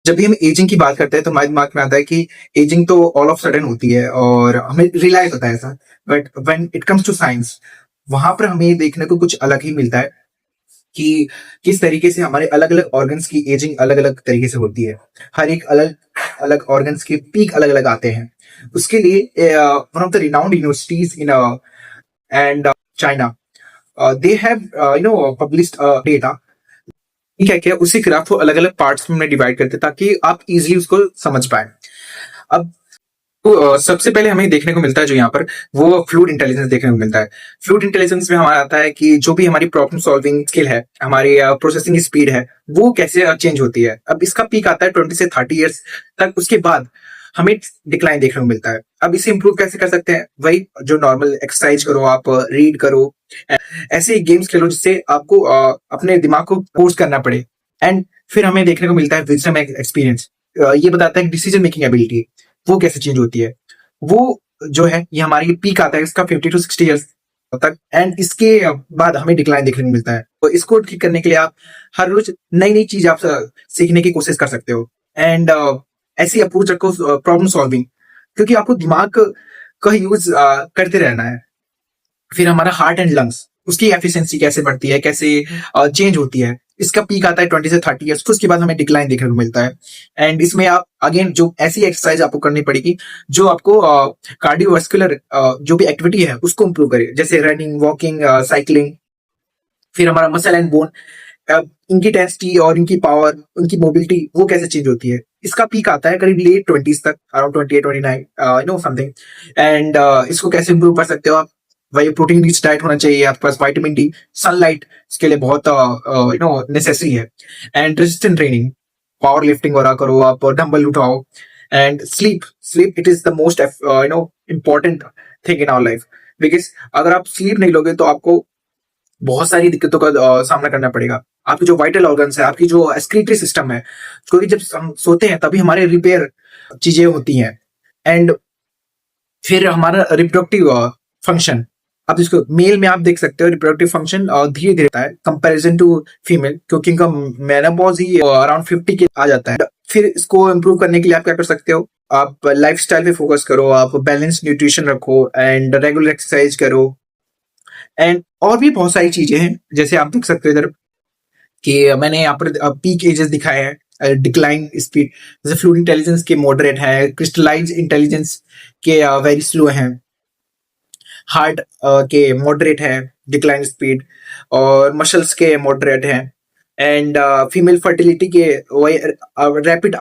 जब भी हम एजिंग की बात करते हैं तो हमारे दिमाग में आता है कि एजिंग तो ऑल ऑफ सडन होती है और हमें रियलाइज होता है ऐसा। But when it comes to science, वहां पर हमें देखने को कुछ अलग ही मिलता है कि किस तरीके से हमारे अलग अलग ऑर्गन्स की एजिंग अलग अलग तरीके से होती है। हर एक अलग अलग ऑर्गन्स के पीक अलग अलग आते हैं। उसके लिए one of the renowned universities in and China, they have published data. ठीक है क्या, उसी ग्राफ को अलग अलग पार्ट्स में डिवाइड करते हैं ताकि आप इजिली उसको समझ पाए। अब तो सबसे पहले हमें देखने को मिलता है जो यहाँ पर, वो फ्लूइड इंटेलिजेंस देखने को मिलता है। फ्लूइड इंटेलिजेंस में हमारा आता है कि जो भी हमारी प्रॉब्लम सॉल्विंग स्किल है, हमारी प्रोसेसिंग स्पीड है, वो कैसे चेंज होती है। अब इसका पीक आता है 20 से 30 ईयर्स तक। उसके बाद हमें डिक्लाइन देखने को मिलता है। अब इसे इंप्रूव कैसे कर सकते हैं? वही जो नॉर्मल एक्सरसाइज करो, आप रीड करो, ऐसे गेम्स खेलो जिससे आपको अपने दिमाग को फोर्स करना पड़े। एंड फिर हमें देखने को मिलता है विजडम एक्सपीरियंस। ये बताता है कि डिसीजन मेकिंग एबिलिटी वो कैसे चेंज होती है। वो जो है ये हमारी पीक आता है इसका 50 to 60 ईयर्स तक। एंड इसके बाद हमें डिक्लाइन देखने को मिलता है। तो इसको ठीक करने के लिए आप हर रोज नई नई चीज आप सीखने की कोशिश कर सकते हो। एंड ऐसी अप्रोच रखो प्रॉब्लम सॉल्विंग, क्योंकि आपको दिमाग का यूज करते रहना है। फिर हमारा हार्ट एंड लंग्स, उसकी एफिशिएंसी कैसे बढ़ती है, कैसे चेंज होती है। इसका पीक आता है 20 से 30 ईयर्स। फिर उसके बाद हमें डिक्लाइन देखने को मिलता है। एंड इसमें आप अगेन जो ऐसी एक्सरसाइज आपको करनी पड़ेगी जो आपको कार्डियोवास्कुलर जो भी एक्टिविटी है उसको इंप्रूव करे, जैसे रनिंग, वॉकिंग, साइकिलिंग। फिर हमारा मसल एंड बोन, इनकी डेंसिटी और इनकी पावर, उनकी मोबिलिटी वो कैसे चेंज होती है। इसका पीक आता है करीब लेट 20s तक, अराउंड 28 29 समथिंग। एंड इसको कैसे इंप्रूव कर सकते हो आप? वही प्रोटीन रिच डाइट होना चाहिए आपके पास, विटामिन डी, सनलाइट इसके लिए बहुत नेसेसरी है। And resistant training, power lifting वगैरह करो, आप डंबल उठाओ। And sleep, sleep it is the most important thing in our life. Because अगर आप स्लीप नहीं लोगे तो आपको बहुत सारी दिक्कतों का सामना करना पड़ेगा। आपकी जो वाइटल ऑर्गन्स है, आपकी जो एक्सक्रीटरी सिस्टम है, क्योंकि जब हम सोते हैं तभी हमारे रिपेयर चीजें होती हैं। एंड फिर हमारा रिप्रोडक्टिव फंक्शन, आप इसको मेल में आप देख सकते हो रिप्रोडक्टिव फंक्शन धीरे धीरे होता है कंपैरिजन टू फीमेल, क्योंकि इनका मेनोपॉज ही अराउंड 50 के आ जाता है। फिर इसको इम्प्रूव करने के लिए आप क्या कर सकते हो? आप लाइफस्टाइल पे फोकस करो, आप बैलेंस न्यूट्रिशन रखो एंड रेगुलर एक्सरसाइज करो। एंड और भी बहुत सारी चीजें हैं, जैसे आप देख सकते हो इधर कि मैंने यहाँ पर पीक एजेस दिखाए हैं, डिक्लाइन स्पीड जैसे फ्लूइड इंटेलिजेंस के मॉडरेट है, क्रिस्टलाइज इंटेलिजेंस के वेरी स्लो हैं, हार्ट के मॉडरेट है डिक्लाइन स्पीड, और मसल्स के मॉडरेट हैं। एंड फीमेल फर्टिलिटी के रैपिड